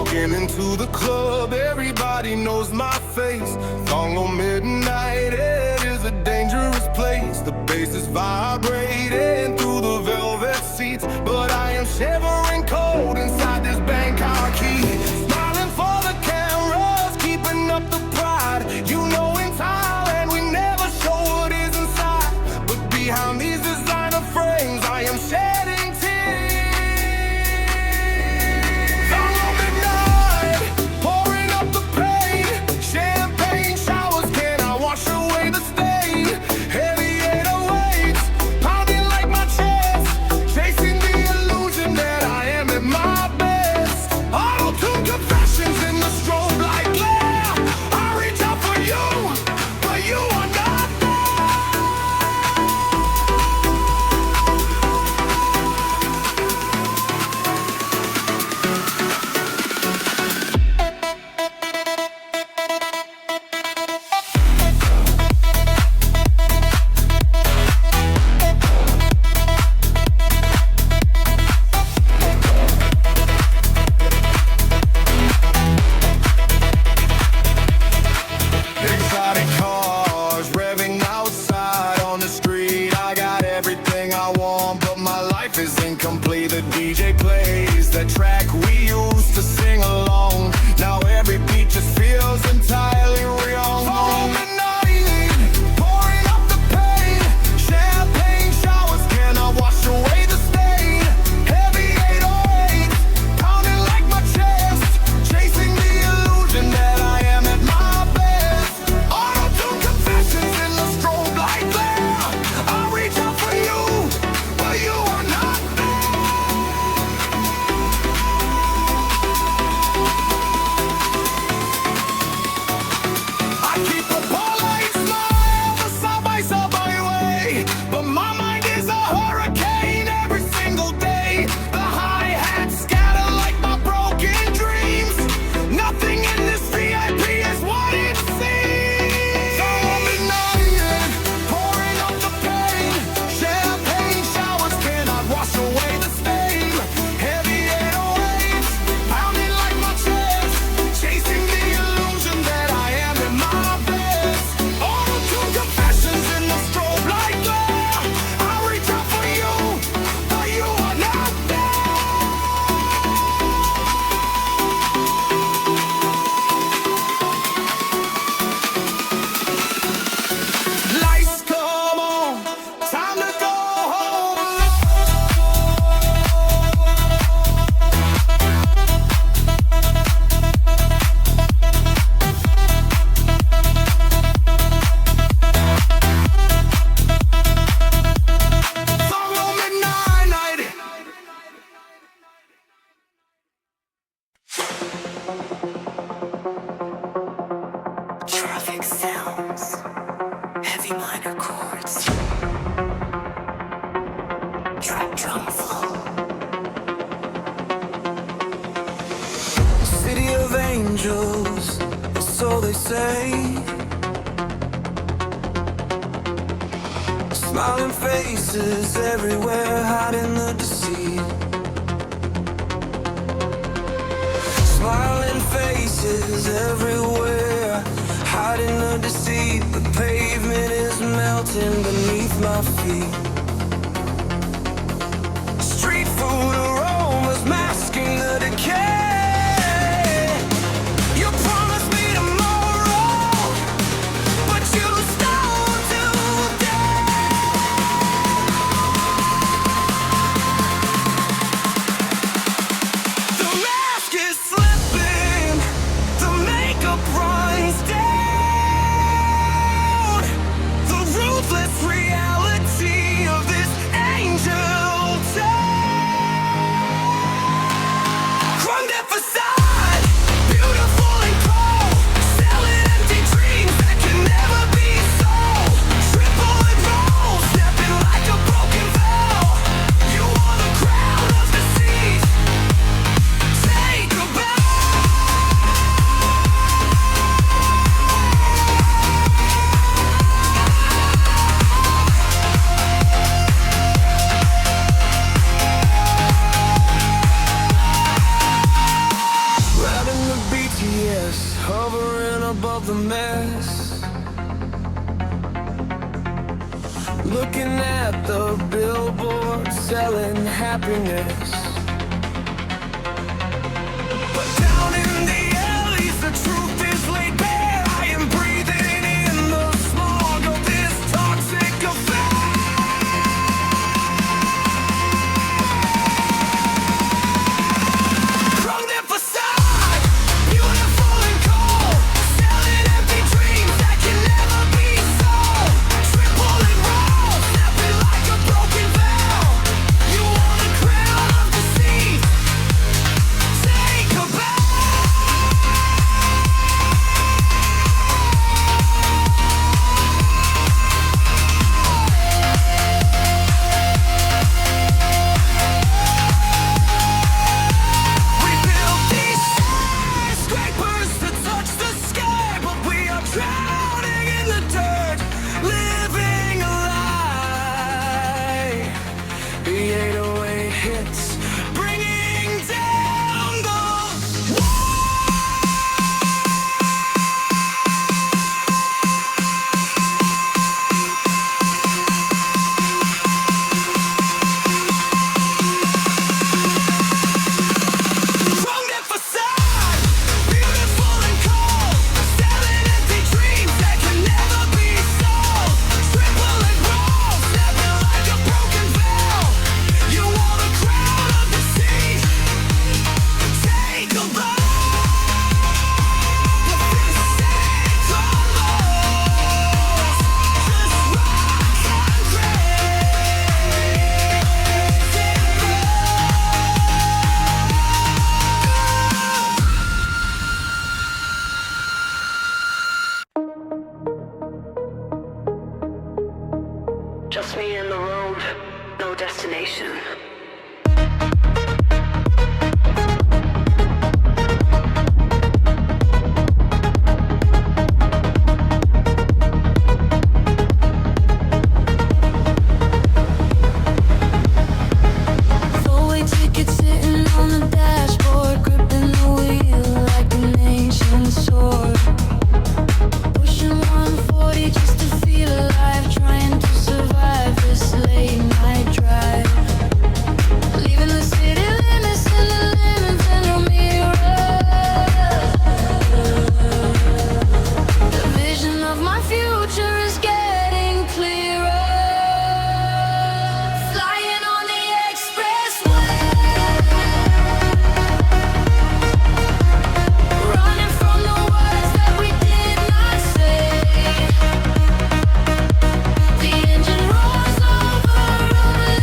Walking into the club, everybody knows my face. Thong Lo Midnight, it is a dangerous place. The bass is vibrating through the velvet seats, but I am shivering cold inside this Bangkok heat. Smiling for the cameras, keeping up the pride. You know in Thailand we never show what is inside, but behind these designer frames I am shedding tears. Thong Lo Midnight, pouring up the pain. Champagne showers, can I wash away the stain? Heavy 808s, pounding like my chest, chasing the illusion that I am at my best. Auto-tune confessions in the strobe light glare. I reach out for you, but you are not exotic cars revving outside on the street. I got everything I want, but my life is incomplete. The DJ plays the track we used to sing along. Now every beat just feels entirely wrong. Thong Lo Midnight, pouring up the pain. Champagne showers, can I wash away the stain? Heavy 808s, pounding like my chest, chasing the illusion that I am at my best. Auto-tune confessions in the strobe light glare. I reach out for you, but you are not there. I keep a polite smile for somebody my way, but my mind is a hurricane every single day. The hi-hats scatter like my broken dreams. Nothing in this VIP is what it seems. Thong Lo Midnight, pouring up the pain. Champagne showers, cannot wash away the stain. Heavy 808s, pounding like my chest, chasing the illusion that I am at my best. Auto-tune confessions in the strobe light glare. I reach out for you, but you are not there. Lights come on, time to go home. Thong Lo Midnight. Traffic sounds, heavy minor chords, trap drum flow. City of angels, so they say. Smiling faces everywhere, hiding the deceit. Smiling faces everywhere, hiding the deceit. The pavement is melting beneath my feet. Street food aromas masking the decay. You promised me tomorrow, but you stole today. The mask is slipping, the makeup runs down. The ruthless reality selling happiness. But down in the alleys, the truth is laid bare. I am breathing in the smog of this toxic affair. Krung their facade, beautiful and cold, selling empty dreams that can never be sold. Triple and roll, snapping like a broken veil. You want a crown of deceit? Take a bow. We built these skyscrapers to touch the sky, but we are drowning in the dirt, living a lie. The 808 hits, bringing down the Krung their facade, beautiful and cold, selling empty dreams that can never be sold. Triple and roll, snapping like a broken veil. You want a crown of deceit? Take a bow. The fist sags on lows, just rock and Just me and the road, no destination. Four-way ticket sitting on the dashboard, gripping the wheel like an ancient sword. Pushing 140 just to feel alive, trying to survive this late night drive. Leaving the city limits in the lemons and no mirrors. The vision of my future is getting clearer. Flying on the expressway, running from the words that we did not say. The engine rolls over, rolling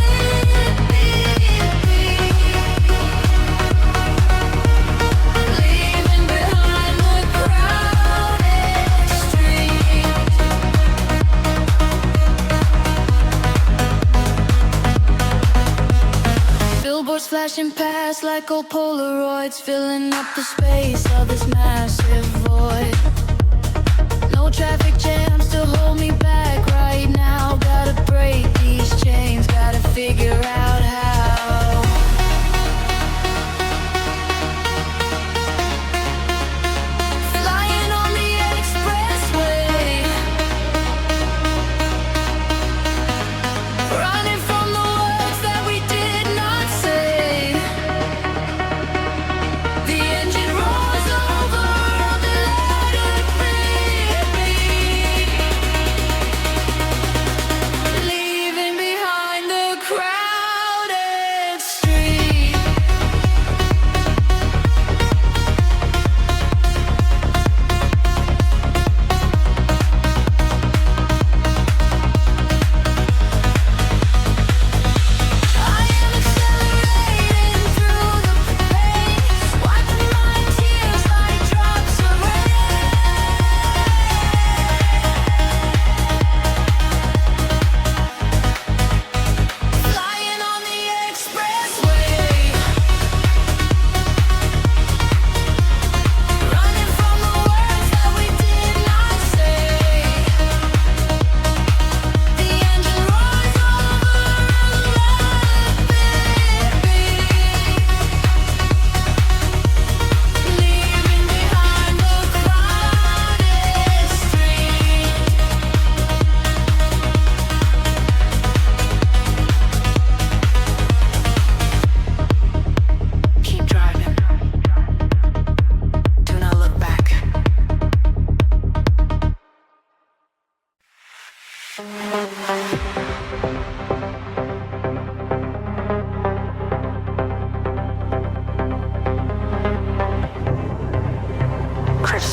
leaving behind the crowded streets. Billboards flashing past like old Polaroids, filling up the space of this massive void. No traffic jams to hold me back right now. Gotta break these chains, gotta figure out how. Flying on the expressway, running from the words that we did not say. The engine rolls over on the ladder, leaving behind the crowded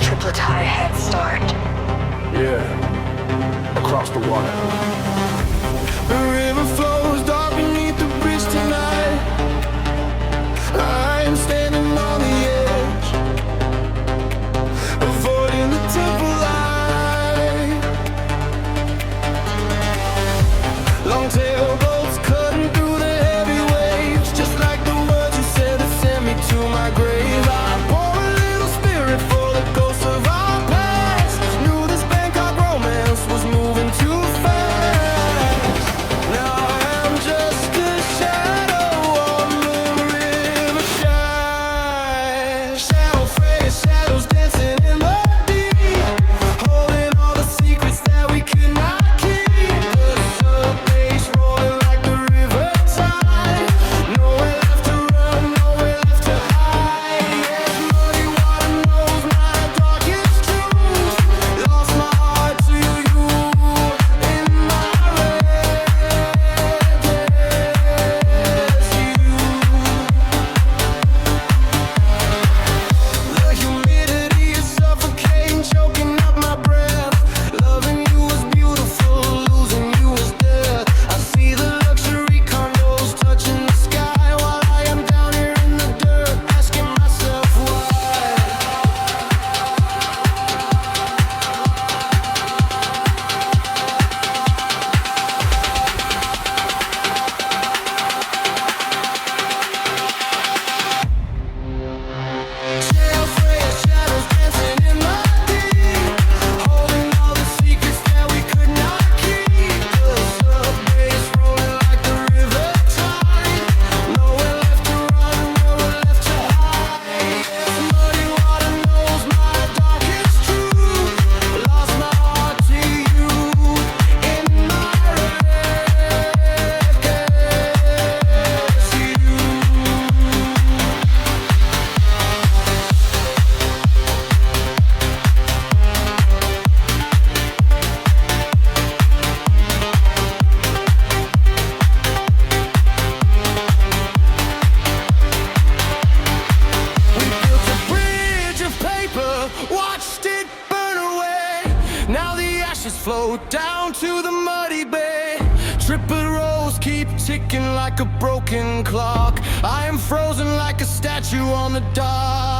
triplet high head start. Yeah, across the water. The river flows dark beneath the bridge tonight. I am standing on the edge, avoiding the temple light. Long tail boats cutting through the heavy waves, just like the words you said that sent me to my grave. I pour a little spirit for the ghosts of our past. Knew this Bangkok romance was moving too fast. Now I'm just a shadow on the river side. Shadow Phraya shadows dancing in the deep, holding all the secrets that we could not keep. The sub-bass rolling like the river tide. Nowhere left to run, nowhere left to hide. Yes, muddy water knows my darkest truths. Lost my heart to you in my The humidity is suffocating, choking up my breath. Loving you was beautiful, losing you was death. I see the luxury condos touching the sky, while I am down here in the dirt, asking myself why. Chao Phraya shadows dancing in the deep, holding all the secrets that we could not keep. The sub-bass rolling like the river tide. Nowhere left to run, nowhere left to hide. Yes, muddy water knows my darkest truth. Lost my heart to you in my We built a bridge of paper, watched it burn away. Now the ashes float down to the muddy bay. Triple rows keep ticking like a broken clock. I am frozen like a statue on the dock.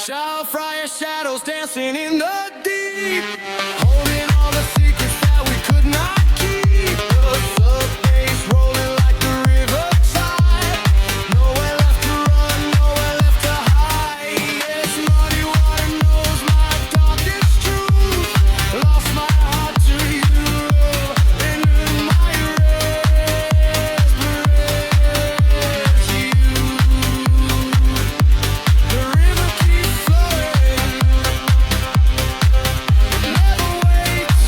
Chao Phraya shadows dancing in the deep, holding all the secrets that we could not keep. The sub-bass rolling like the river tide. Nowhere left to run, nowhere left to hide. Yes, muddy water knows my darkest truth. Lost my heart to you, and in my the river keeps flowing, never waits,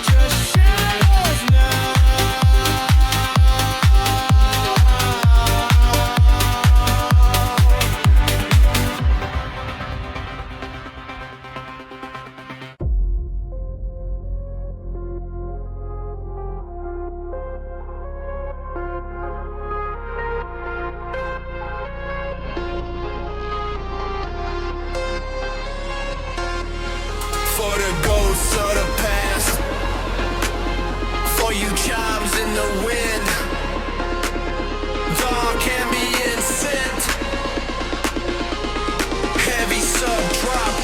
just shadows now. For the ghosts of the past, for you chimes in the wind, dark ambient scent, heavy sub drop.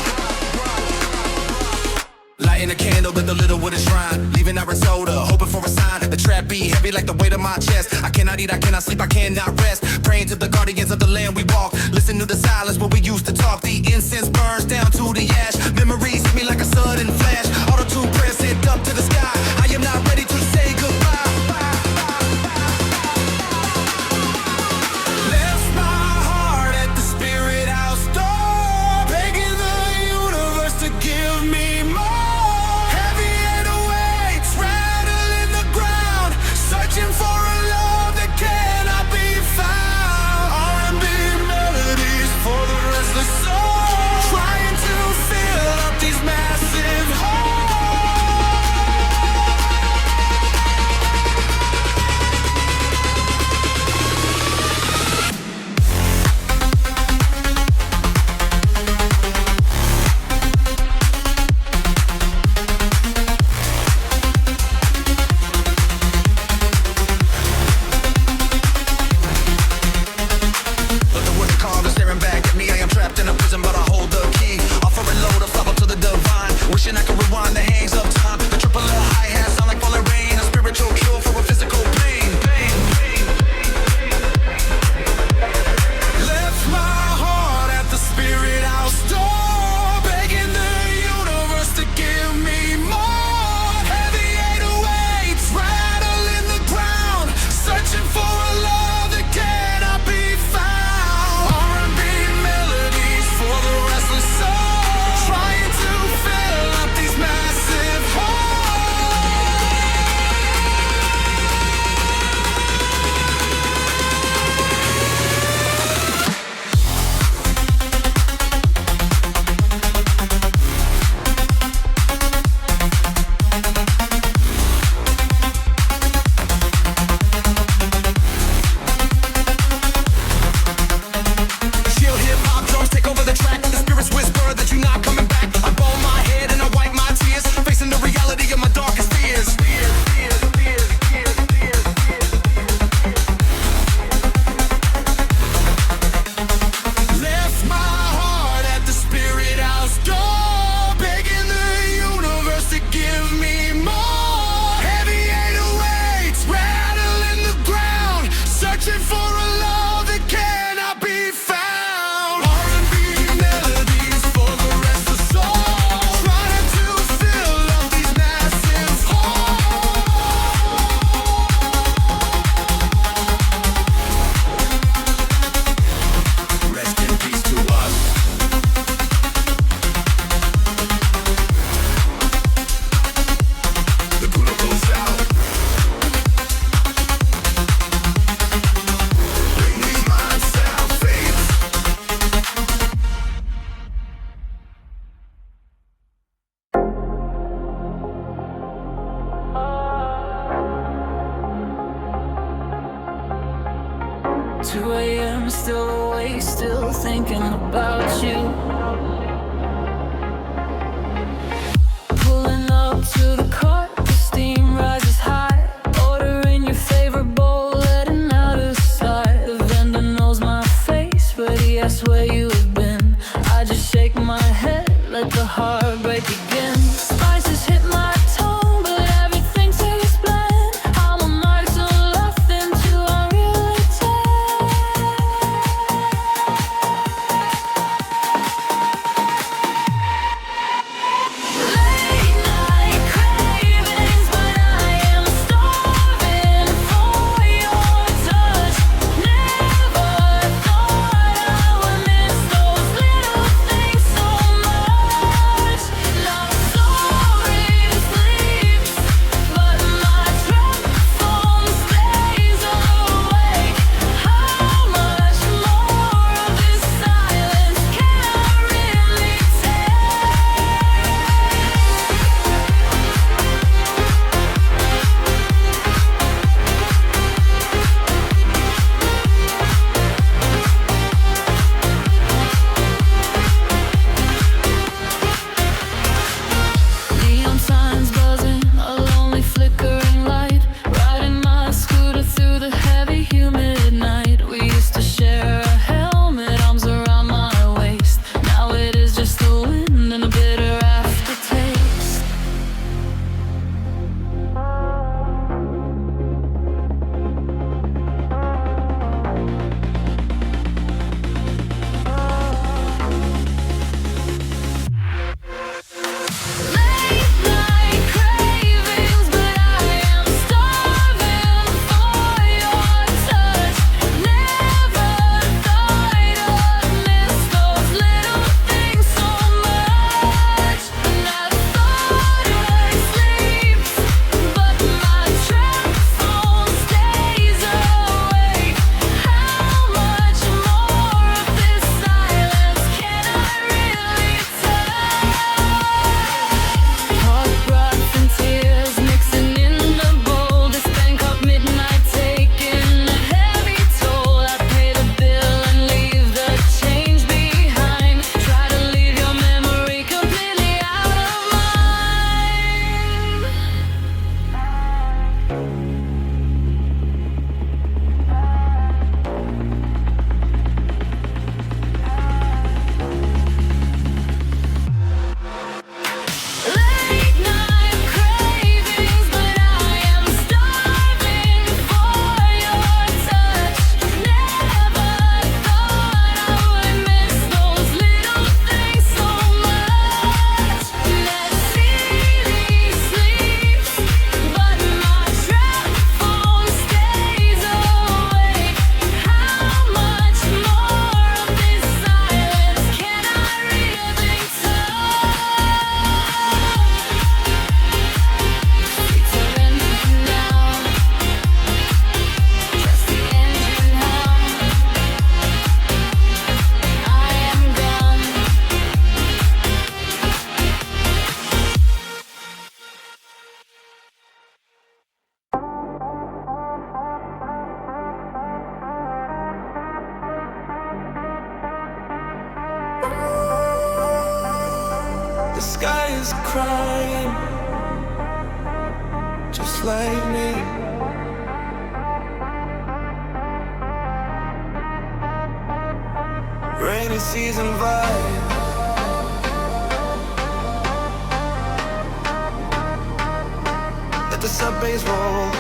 Lighting a candle, but the little wood is shrine. Leaving out soda, hoping for a sign. The trap be heavy like the weight of my chest. I cannot eat, I cannot sleep, I cannot rest. Praying to the guardians of the land we walk. Listen to the silence where we used to talk. The incense burns down to the ash. Memories hit me like a sudden flash. Auto tune prayers sent up to the sky. I am not ready to say goodbye. Left my heart at the spirit house door, begging the universe to give me more. Heavy and weights rattling the ground, searching for a love that cannot be found. R&B 2 a.m. still awake, still thinking about you. Pulling up to the cart, the steam rises high. Ordering your favorite bowl, letting out a sigh. The vendor knows my face, but he asks where you have been. I just shake my head, let the heartbreak begin. Spices hit my tongue, but everything tastes bland. I'm a night to nothing till I really tell. Late night cravings, but I am starving for your touch. Never thought I would miss those little things so much. Love story sleeps, but my trap phone stays awake. How much more of this silence can I really take? Neon signs buzzing, a lonely flickering light. Riding my scooter through the heavy humid night. We used to share a helmet, arms around my waist. Now it is just the wind and a bitter aftertaste. Late night cravings, but I am starving for your touch. Never thought I'd miss those little things so much. And I thought I sleeps, but my trap phone stays awake. How much more of this silence can I really take? Hot broth and tears mixing in the bowl. This Bangkok midnight taking a heavy toll. I pay the bill and leave the change behind. Try to leave your memory completely out of mine. Late night cravings, but I am starving for your touch. Never thought I would miss those little things so much. That city sleeps, but my trap phone stays awake. How much more of this silence can I really take? Surrender now. Trust the engine now. I am gone. The sky is crying, just like me. Rainy season vibe. Let the subways roll.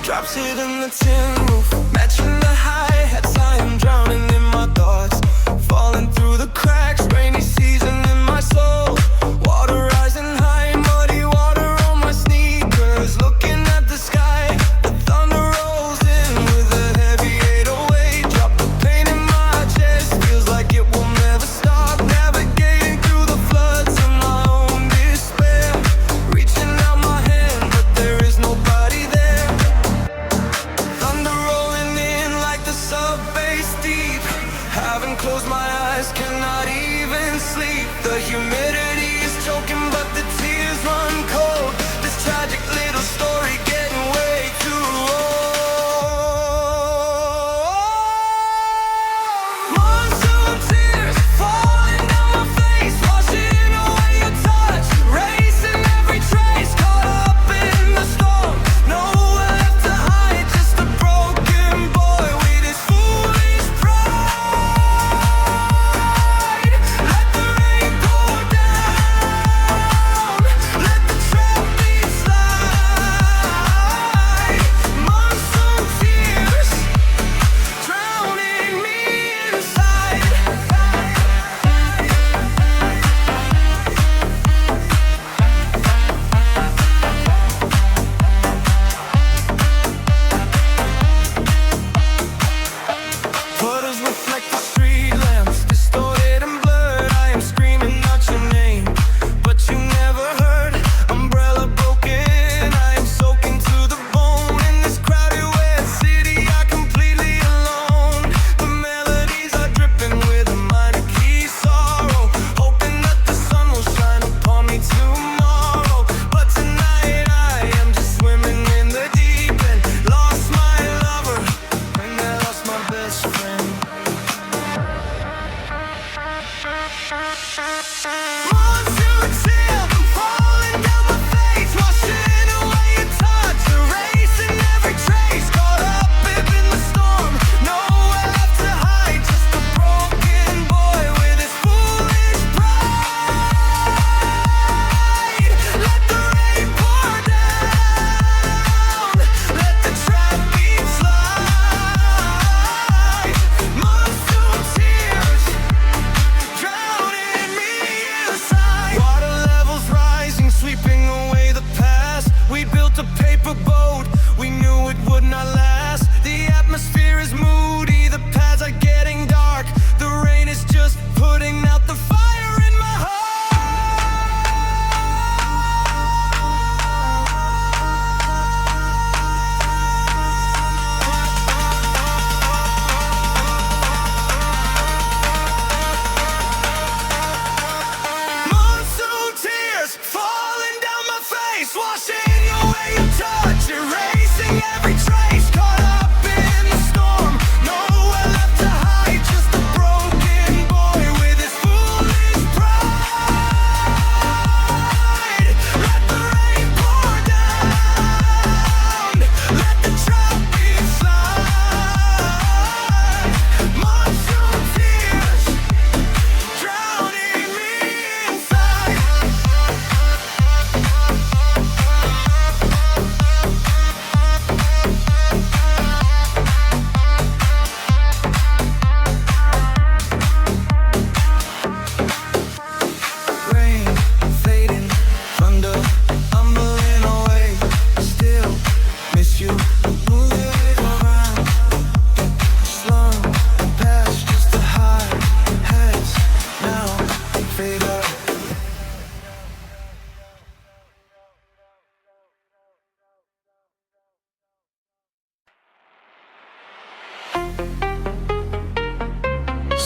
Drops hitting the tin roof, matching the hi-hats. I am drowning in my thoughts, falling through the cracks. Rainy season in my soul, water rising high, muddy water on my sneakers. Looking at the sky, the thunder rolls in with a heavy 808. Drop the pain in my chest, feels like it will never stop. Navigating through the floods of my own despair, reaching out my hand, but there is nobody there. Thunder rolling in like the subway steep.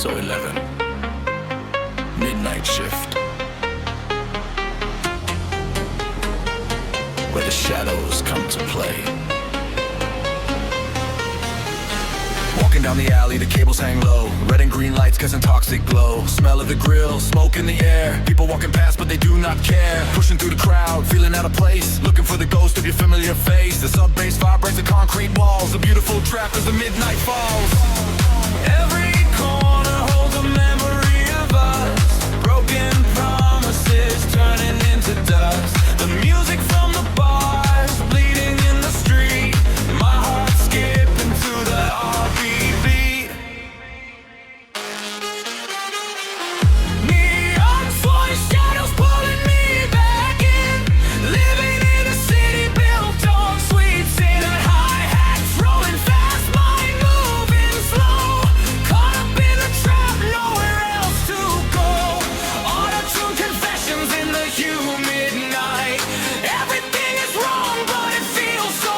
So 11. Midnight shift. Where the shadows come to play. Walking down the alley, the cables hang low. Red and green lights casting toxic glow. Smell of the grill, smoke in the air. People walking past but they do not care. Pushing through the crowd, feeling out of place. Looking for the ghost of your familiar face. The sub-bass vibrates the concrete walls. A beautiful trap as the midnight falls. Every corner holds a memory of us. Broken promises turning into dust. The music from the bars bleeding in the street. My heart skipping to the RBB. Neon Soi Shadows pulling me back in. Living in a city built on sweet sin and hi-hats rolling fast, mind moving slow. Caught up in a trap, nowhere else to go. Auto-tune confessions in the humid night. Everything is wrong, but it feels so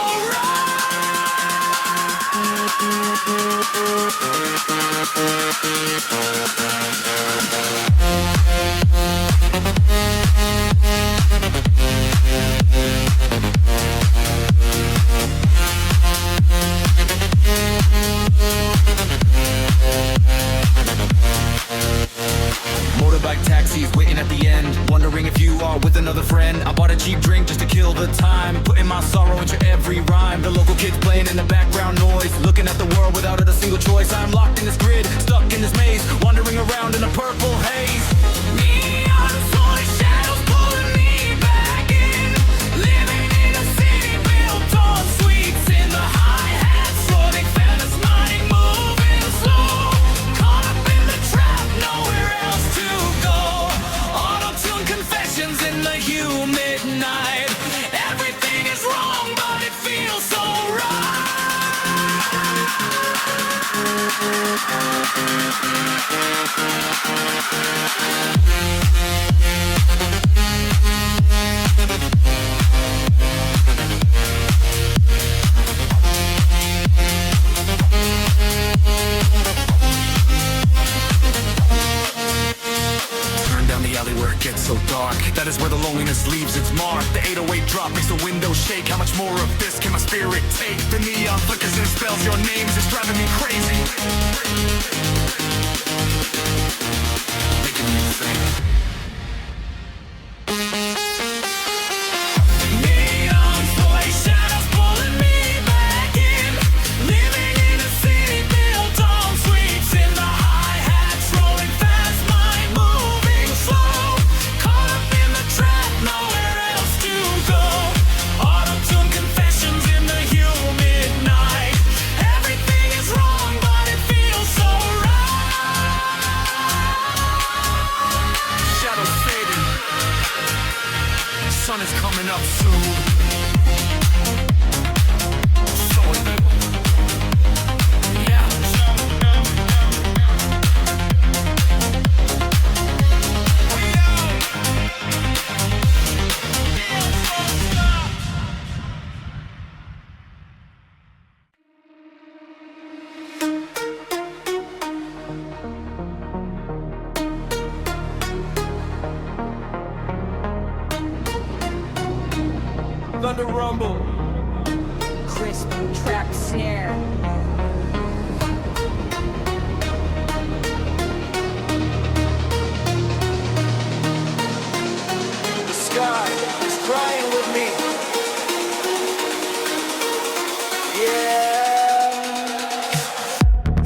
Motorbike taxis waiting at the end, wondering if you are with another friend. I bought a cheap drink just to kill the time, putting my sorrow into every rhyme. The local kids playing in the background noise, looking at the world without a single choice. I'm locked in this grid, stuck in this maze, wandering around in a purple haze. Neon Soi Shadows pulling me back in. Living in a city built on sweets in the hi-hats, floating feathers, mind moving slow. Caught up in the trap, nowhere else to go. Auto-tune confessions in the humid night. Everything is wrong, but it feels so right. Turn down the alley where it gets so dark. That is where the loneliness leaves its mark. The 808 drop makes the windows shake. How much more of this can my spirit take? The neon flickers and spells your names. It's driving me crazy. Making me think. Neon Soi Shadows pulling me back in. Living in a city built on sweets in the hi-hats, rolling fast, mind moving slow. Caught up in the trap, nowhere else to go. Auto-tune confessions in the humid night. Everything is wrong, but it feels so right. Shadows fading. Sun is coming up soon. So yeah. Thunder rumble. Crisp trap snare. The sky is crying with me. Yeah.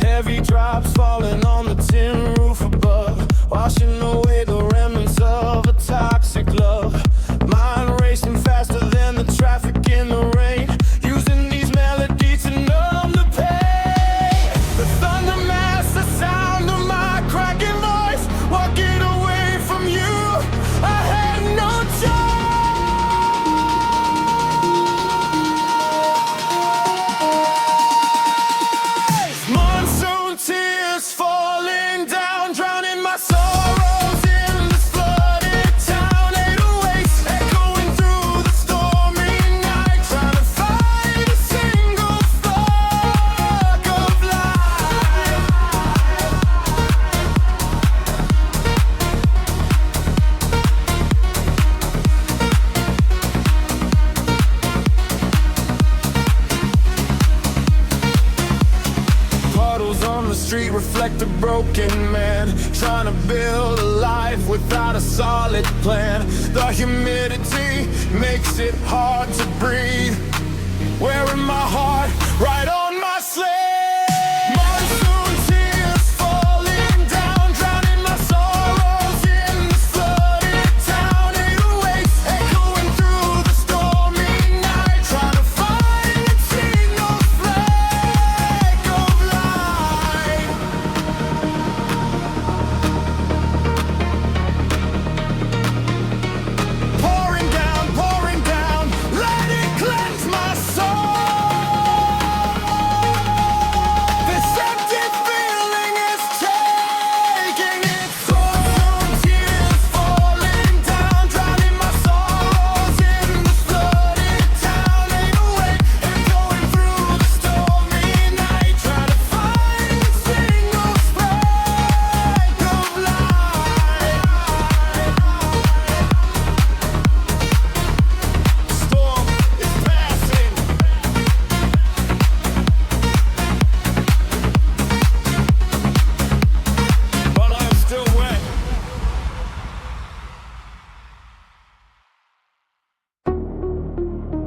Heavy drops falling on the tin roof above, washing away the remnants of a toxic love. Mind racing faster than the traffic in the rain, using these melodies to numb the pain. like the broken man, trying to build a life without a solid plan. The humidity makes it hard to breathe, wearing my heart right on my sleeve. Monsoon tears falling down, drowning my sorrows in this flooded town. 808s echoing through the stormy night, trying to find a single flake of light. Pouring down, let it cleanse my soul. This empty feeling is taking its toll. Tears falling down, drowning my sorrows in the flooded town. 808 and going through the stormy night, trying to find a single spark of light. Storm is passing, but I'm still wet.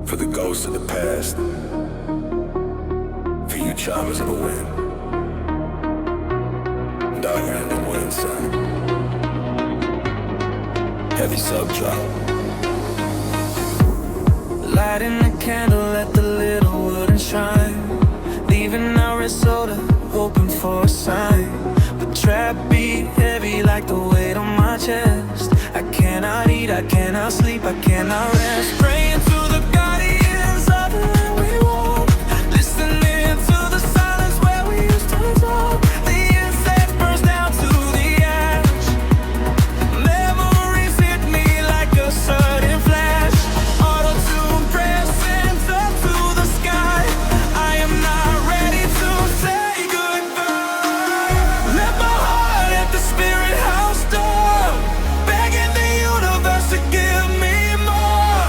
For the ghosts of the past, for you charmers of the wind, dark and wind sun, heavy subdrop. Lighting a candle at the little wooden shrine, leaving our risotto, hoping for a sign. The trap beat heavy like the weight on my chest. I cannot eat, I cannot sleep, I cannot rest. Praying to the guardians of the land we walk, listening to the silence where we used to talk. The incense burns down to the ash. Memories hit me like a sudden flash. Auto-tune pressing up to the sky. I am not ready to say goodbye. Left my heart at the spirit house door, begging the universe to give me more.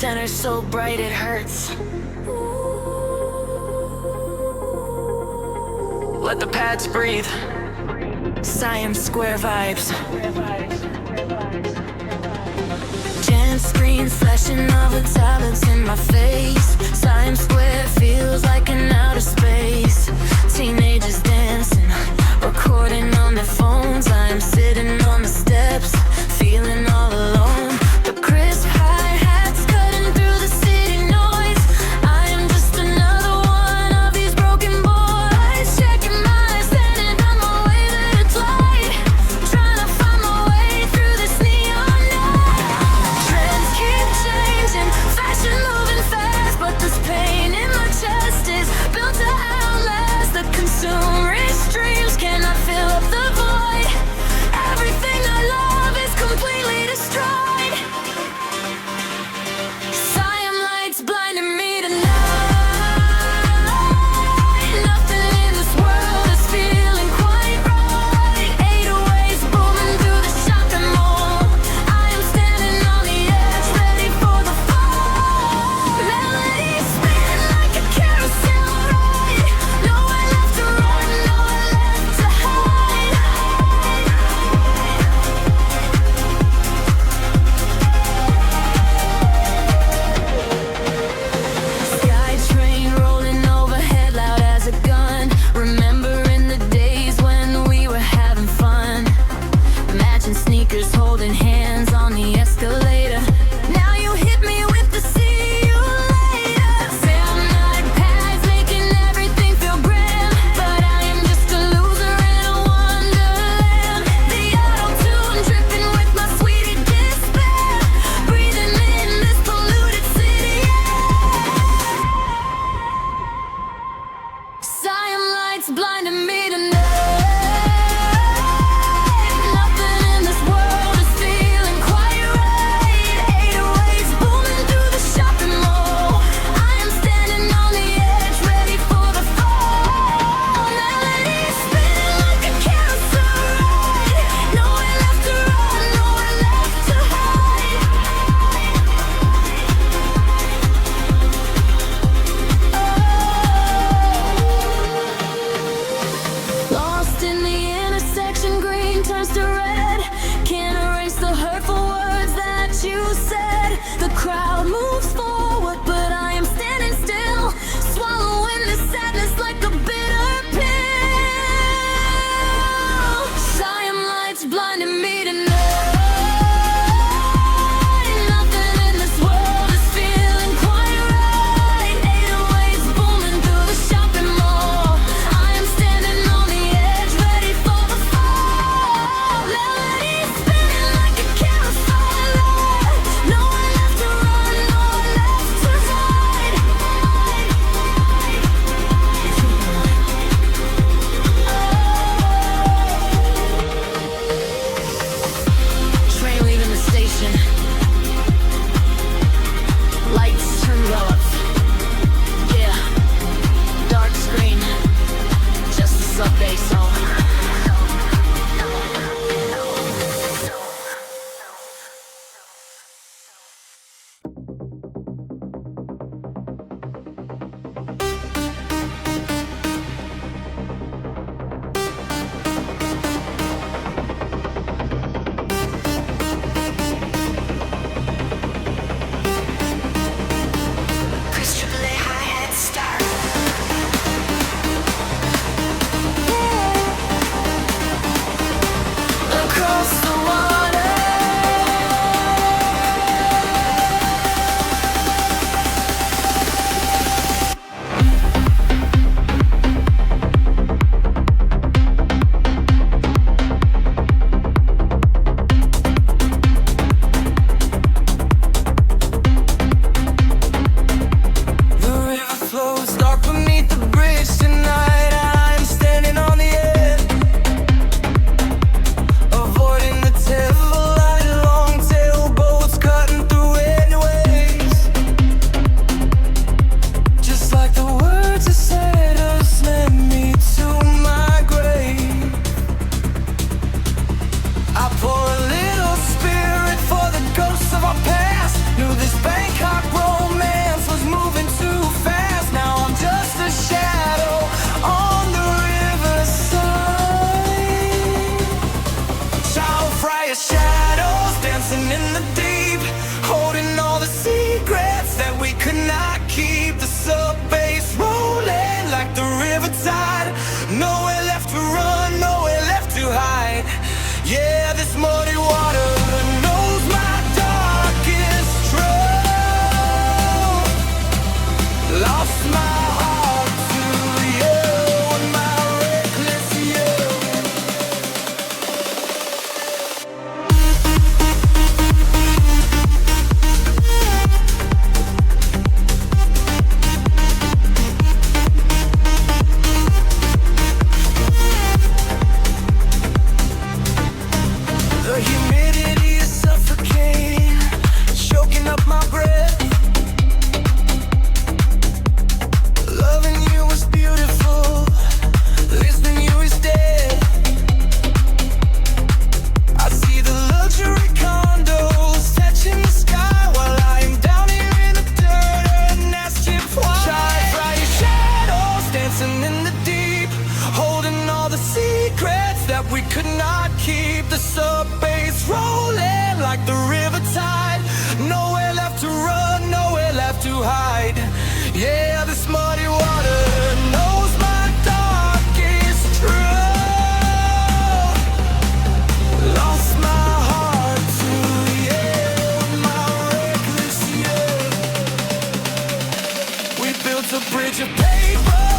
center so bright it hurts. Let the pads breathe. Siam Square vibes. Gen screens flashing all the tablets in my face. Siam Square feels like an outer space. Teenagers dancing, recording on their phones. I'm sitting on the steps, feeling all alone. The crisp hi-hats cutting through the city noise. I am just another one of these broken boys. Checking my standing on my way that it's light. Trying to find my way through this neon night. Trends keep changing, fashion moving not keep the sub bass rolling like the river tide. Nowhere left to run, nowhere left to hide. Yeah, this muddy water knows my darkest trouble. Lost my heart to you and my reckless you. The humidity is suffocating, choking up my breath. Loving you was beautiful, listening you is dead. I see the luxury condos touching the sky while I am down here in the dirt, and that's chip white. Fire shadows dancing in the deep, holding all the secrets that we could not keep. The sub bass rolling like the river tide. Nowhere left to run, nowhere left to hide. Yeah, this muddy water knows my darkest truth. Lost my heart to you, my reckless you. We built a bridge of paper